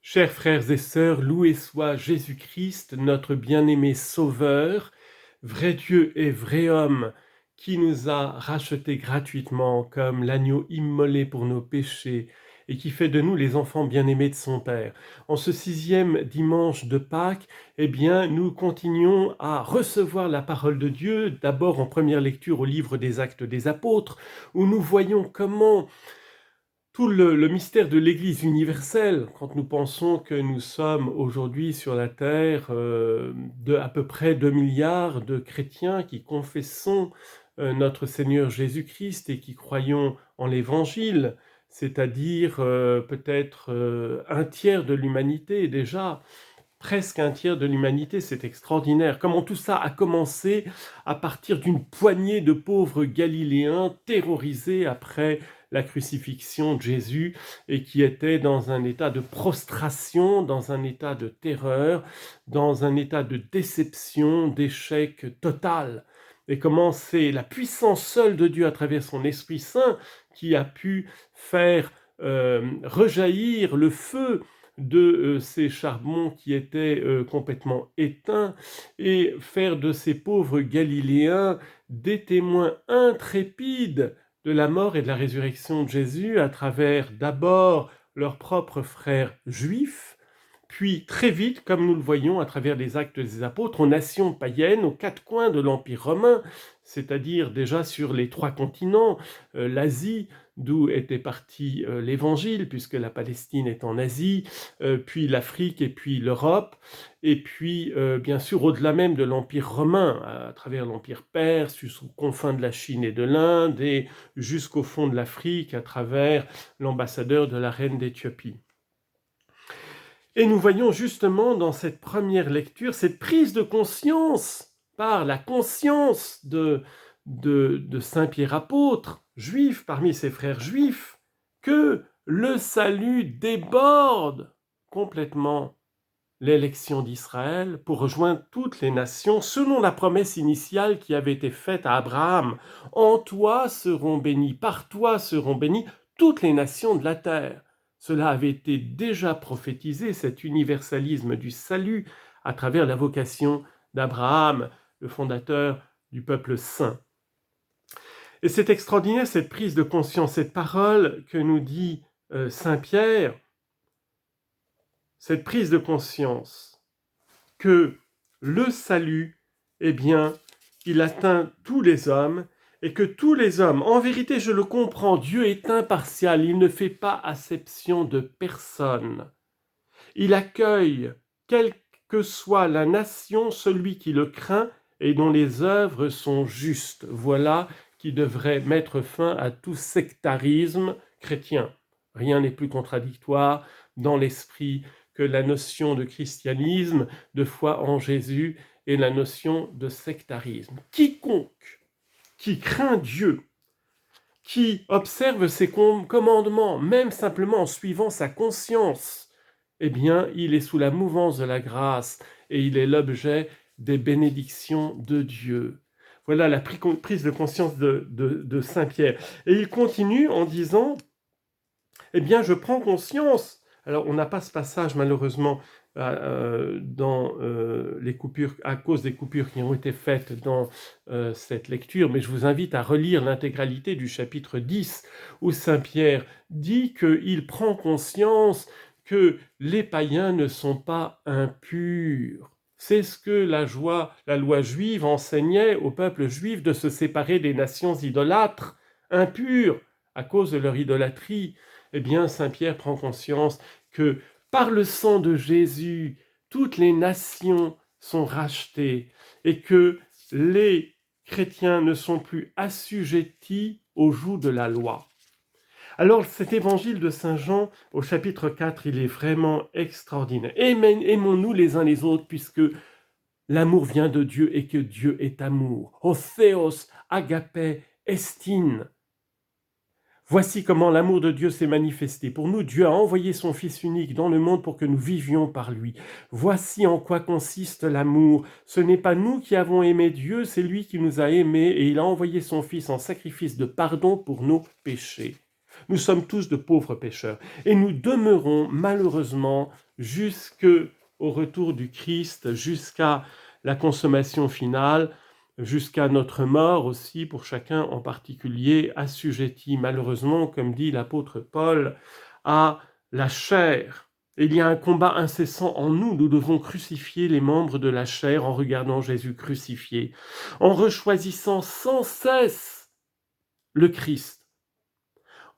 Chers frères et sœurs, loué soit Jésus-Christ, notre bien-aimé Sauveur, vrai Dieu et vrai homme, qui nous a rachetés gratuitement comme l'agneau immolé pour nos péchés et qui fait de nous les enfants bien-aimés de son Père. En ce 6e dimanche de Pâques, nous continuons à recevoir la parole de Dieu, d'abord en première lecture au livre des Actes des Apôtres, où nous voyons comment tout le mystère de l'Église universelle, quand nous pensons que nous sommes aujourd'hui sur la terre de à peu près 2 milliards de chrétiens qui confessons notre Seigneur Jésus-Christ et qui croyons en l'Évangile, c'est-à-dire peut-être un tiers de l'humanité déjà, presque un tiers de l'humanité, c'est extraordinaire. Comment tout ça a commencé à partir d'une poignée de pauvres Galiléens terrorisés après la crucifixion de Jésus et qui étaient dans un état de prostration, dans un état de terreur, dans un état de déception, d'échec total. Et comment c'est la puissance seule de Dieu à travers son Esprit Saint qui a pu faire rejaillir le feu de ces charbons qui étaient complètement éteints et faire de ces pauvres Galiléens des témoins intrépides de la mort et de la résurrection de Jésus à travers d'abord leurs propres frères juifs, puis très vite, comme nous le voyons à travers les actes des apôtres, aux nations païennes, aux 4 coins de l'Empire romain, c'est-à-dire déjà sur les 3 continents, l'Asie, d'où était parti l'Évangile, puisque la Palestine est en Asie, puis l'Afrique et puis l'Europe, et puis bien sûr au-delà même de l'Empire romain, à travers l'Empire perse, jusqu'aux confins de la Chine et de l'Inde, et jusqu'au fond de l'Afrique, à travers l'ambassadeur de la reine d'Éthiopie. Et nous voyons justement dans cette première lecture cette prise de conscience par la conscience de Saint Pierre apôtre, juif parmi ses frères juifs, que le salut déborde complètement l'élection d'Israël pour rejoindre toutes les nations selon la promesse initiale qui avait été faite à Abraham. En toi seront bénies, par toi seront bénies toutes les nations de la terre. Cela avait été déjà prophétisé, cet universalisme du salut, à travers la vocation d'Abraham, le fondateur du peuple saint. Et c'est extraordinaire cette prise de conscience, cette parole que nous dit Saint Pierre, cette prise de conscience que le salut, il atteint tous les hommes et que tous les hommes, en vérité, je le comprends, Dieu est impartial, il ne fait pas acception de personne. Il accueille, quelle que soit la nation, celui qui le craint et dont les œuvres sont justes. Voilà qui devrait mettre fin à tout sectarisme chrétien. Rien n'est plus contradictoire dans l'esprit que la notion de christianisme, de foi en Jésus, et la notion de sectarisme. Quiconque qui craint Dieu, qui observe ses commandements, même simplement en suivant sa conscience, il est sous la mouvance de la grâce et il est l'objet des bénédictions de Dieu. Voilà la prise de conscience de Saint Pierre. Et il continue en disant, je prends conscience. Alors, on n'a pas ce passage, malheureusement, dans les coupures, à cause des coupures qui ont été faites dans cette lecture, mais je vous invite à relire l'intégralité du chapitre 10, où Saint Pierre dit qu'il prend conscience que les païens ne sont pas impurs. C'est ce que la loi juive enseignait au peuple juif, de se séparer des nations idolâtres, impures, à cause de leur idolâtrie. Saint Pierre prend conscience que par le sang de Jésus, toutes les nations sont rachetées et que les chrétiens ne sont plus assujettis au joug de la loi. Alors cet évangile de Saint Jean au chapitre 4, il est vraiment extraordinaire. Aimons-nous les uns les autres puisque l'amour vient de Dieu et que Dieu est amour. O Theos agape estin. Voici comment l'amour de Dieu s'est manifesté. Pour nous, Dieu a envoyé son Fils unique dans le monde pour que nous vivions par lui. Voici en quoi consiste l'amour. Ce n'est pas nous qui avons aimé Dieu, c'est lui qui nous a aimés et il a envoyé son Fils en sacrifice de pardon pour nos péchés. Nous sommes tous de pauvres pécheurs et nous demeurons malheureusement jusqu'au retour du Christ, jusqu'à la consommation finale, jusqu'à notre mort aussi, pour chacun en particulier, assujetti malheureusement, comme dit l'apôtre Paul, à la chair. Il y a un combat incessant en nous. Nous devons crucifier les membres de la chair en regardant Jésus crucifié, en rechoisissant sans cesse le Christ,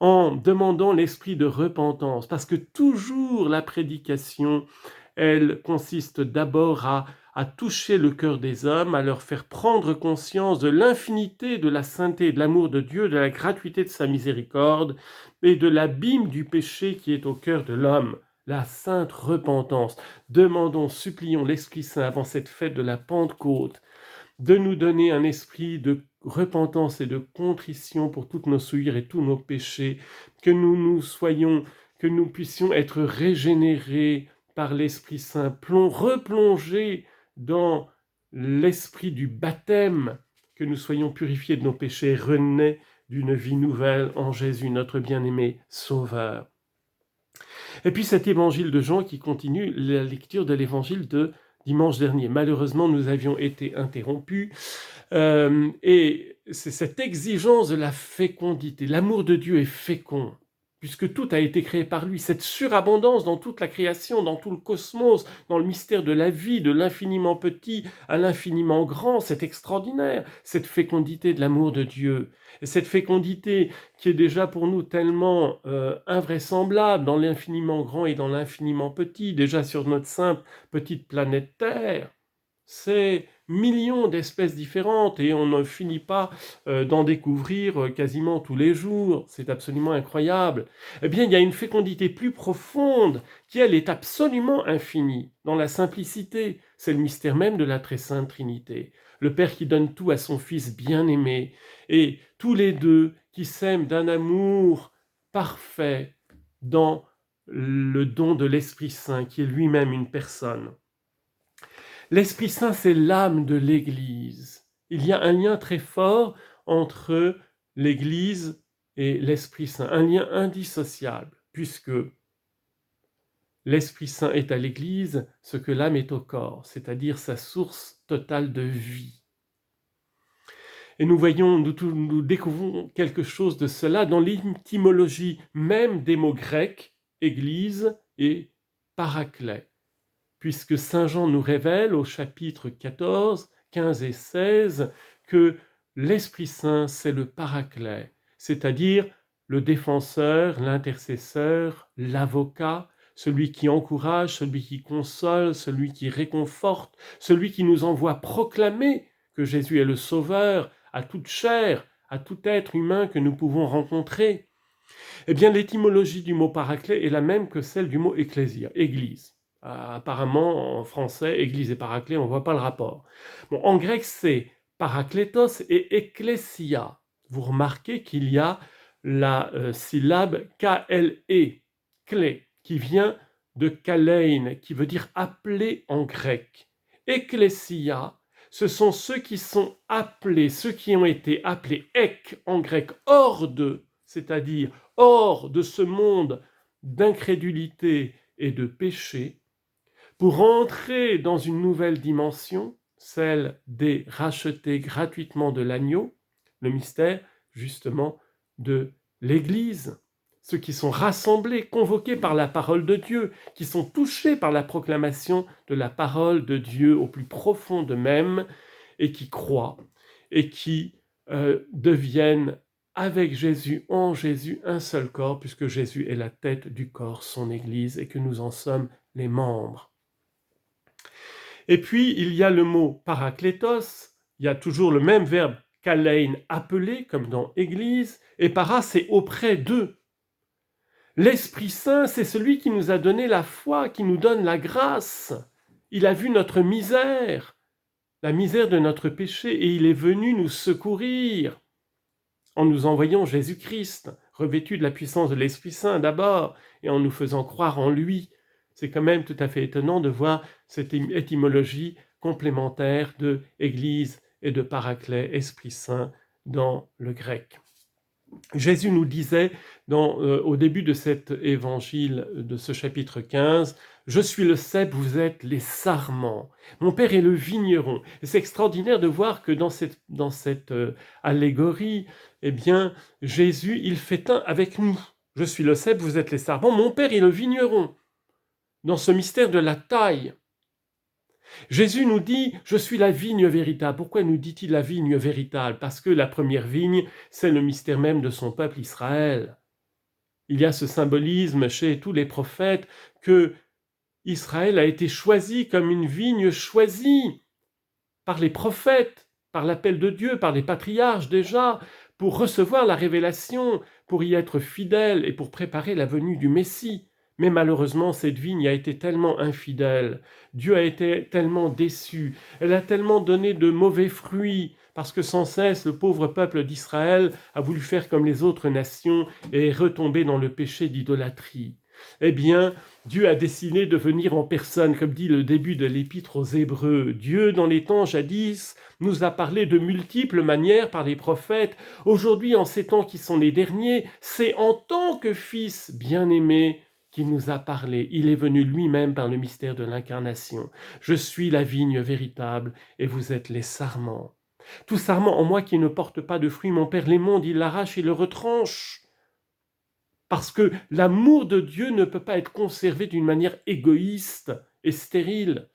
en demandant l'esprit de repentance, parce que toujours la prédication, elle consiste d'abord à toucher le cœur des hommes, à leur faire prendre conscience de l'infinité, de la sainteté, de l'amour de Dieu, de la gratuité de sa miséricorde et de l'abîme du péché qui est au cœur de l'homme. La sainte repentance. Demandons, supplions l'Esprit Saint avant cette fête de la Pentecôte de nous donner un esprit de repentance et de contrition pour toutes nos souillures et tous nos péchés, que que nous puissions être régénérés par l'Esprit Saint, replongés dans l'esprit du baptême, que nous soyons purifiés de nos péchés, renais d'une vie nouvelle en Jésus, notre bien-aimé Sauveur. Et puis cet évangile de Jean qui continue la lecture de l'évangile de dimanche dernier. Malheureusement, nous avions été interrompus et c'est cette exigence de la fécondité. L'amour de Dieu est fécond, puisque tout a été créé par lui. Cette surabondance dans toute la création, dans tout le cosmos, dans le mystère de la vie, de l'infiniment petit à l'infiniment grand, c'est extraordinaire, cette fécondité de l'amour de Dieu. Et cette fécondité qui est déjà pour nous tellement invraisemblable dans l'infiniment grand et dans l'infiniment petit, déjà sur notre simple petite planète Terre, c'est millions d'espèces différentes et on ne finit pas d'en découvrir quasiment tous les jours. C'est absolument incroyable. Eh bien, il y a une fécondité plus profonde qui, elle, est absolument infinie dans la simplicité. C'est le mystère même de la très sainte Trinité. Le Père qui donne tout à son Fils bien-aimé et tous les deux qui s'aiment d'un amour parfait dans le don de l'Esprit Saint qui est lui-même une personne. L'Esprit Saint, c'est l'âme de l'Église. Il y a un lien très fort entre l'Église et l'Esprit Saint, un lien indissociable, puisque l'Esprit Saint est à l'Église ce que l'âme est au corps, c'est-à-dire sa source totale de vie. Et nous découvrons quelque chose de cela dans l'étymologie même des mots grecs, Église et Paraclet, puisque Saint Jean nous révèle au chapitre 14, 15 et 16 que l'Esprit Saint, c'est le Paraclet, c'est-à-dire le défenseur, l'intercesseur, l'avocat, celui qui encourage, celui qui console, celui qui réconforte, celui qui nous envoie proclamer que Jésus est le Sauveur à toute chair, à tout être humain que nous pouvons rencontrer. Eh bien, l'étymologie du mot Paraclet est la même que celle du mot ecclésia, Église. Apparemment, en français, Église et Paraclet, on ne voit pas le rapport. Bon, en grec, c'est Parakletos et Ecclesia. Vous remarquez qu'il y a la syllabe K-L-E, clé, qui vient de kalein, qui veut dire appeler en grec. Ecclesia, ce sont ceux qui sont appelés, ceux qui ont été appelés ek en grec, hors d'eux, c'est-à-dire hors de ce monde d'incrédulité et de péché, pour entrer dans une nouvelle dimension, celle des rachetés gratuitement de l'agneau, le mystère justement de l'Église, ceux qui sont rassemblés, convoqués par la parole de Dieu, qui sont touchés par la proclamation de la parole de Dieu au plus profond d'eux-mêmes, et qui croient, et qui deviennent avec Jésus, en Jésus, un seul corps, puisque Jésus est la tête du corps, son Église, et que nous en sommes les membres. Et puis, il y a le mot parakletos, il y a toujours le même verbe kalein, appeler, comme dans Église, et para, c'est auprès d'eux. L'Esprit Saint, c'est celui qui nous a donné la foi, qui nous donne la grâce. Il a vu notre misère, la misère de notre péché, et il est venu nous secourir en nous envoyant Jésus-Christ, revêtu de la puissance de l'Esprit Saint d'abord, et en nous faisant croire en lui. C'est quand même tout à fait étonnant de voir cette étymologie complémentaire de Église et de Paraclet, Esprit Saint, dans le grec. Jésus nous disait au début de cet évangile, de ce chapitre 15, « Je suis le cep, vous êtes les sarments. Mon Père est le vigneron. » Et c'est extraordinaire de voir que dans cette allégorie, eh bien, Jésus, il fait un avec nous. Je suis le cep, vous êtes les sarments. Mon Père est le vigneron. Dans ce mystère de la taille, Jésus nous dit « Je suis la vigne véritable ». Pourquoi nous dit-il la vigne véritable? Parce que la première vigne, c'est le mystère même de son peuple Israël. Il y a ce symbolisme chez tous les prophètes que Israël a été choisi comme une vigne choisie par les prophètes, par l'appel de Dieu, par les patriarches déjà, pour recevoir la révélation, pour y être fidèle et pour préparer la venue du Messie. Mais malheureusement, cette vigne a été tellement infidèle, Dieu a été tellement déçu, elle a tellement donné de mauvais fruits, parce que sans cesse, le pauvre peuple d'Israël a voulu faire comme les autres nations et est retombé dans le péché d'idolâtrie. Eh bien, Dieu a décidé de venir en personne, comme dit le début de l'Épître aux Hébreux. Dieu, dans les temps jadis, nous a parlé de multiples manières par les prophètes. Aujourd'hui, en ces temps qui sont les derniers, c'est en tant que Fils bien-aimé qu'il nous a parlé. Il est venu lui-même par le mystère de l'incarnation. Je suis la vigne véritable et vous êtes les sarments. Tout sarment en moi qui ne porte pas de fruits, mon Père l'émonde, il l'arrache et le retranche. Parce que l'amour de Dieu ne peut pas être conservé d'une manière égoïste et stérile.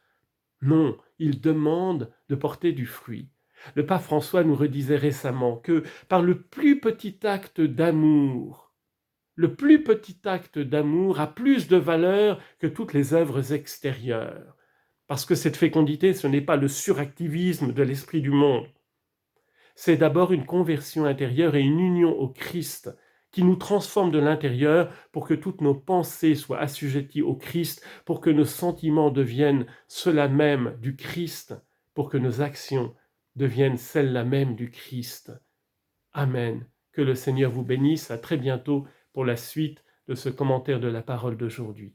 Non, il demande de porter du fruit. Le pape François nous redisait récemment que par le plus petit acte d'amour, le plus petit acte d'amour a plus de valeur que toutes les œuvres extérieures. Parce que cette fécondité, ce n'est pas le suractivisme de l'esprit du monde. C'est d'abord une conversion intérieure et une union au Christ qui nous transforme de l'intérieur pour que toutes nos pensées soient assujetties au Christ, pour que nos sentiments deviennent ceux-là même du Christ, pour que nos actions deviennent celles-là même du Christ. Amen. Que le Seigneur vous bénisse. À très bientôt pour la suite de ce commentaire de la parole d'aujourd'hui.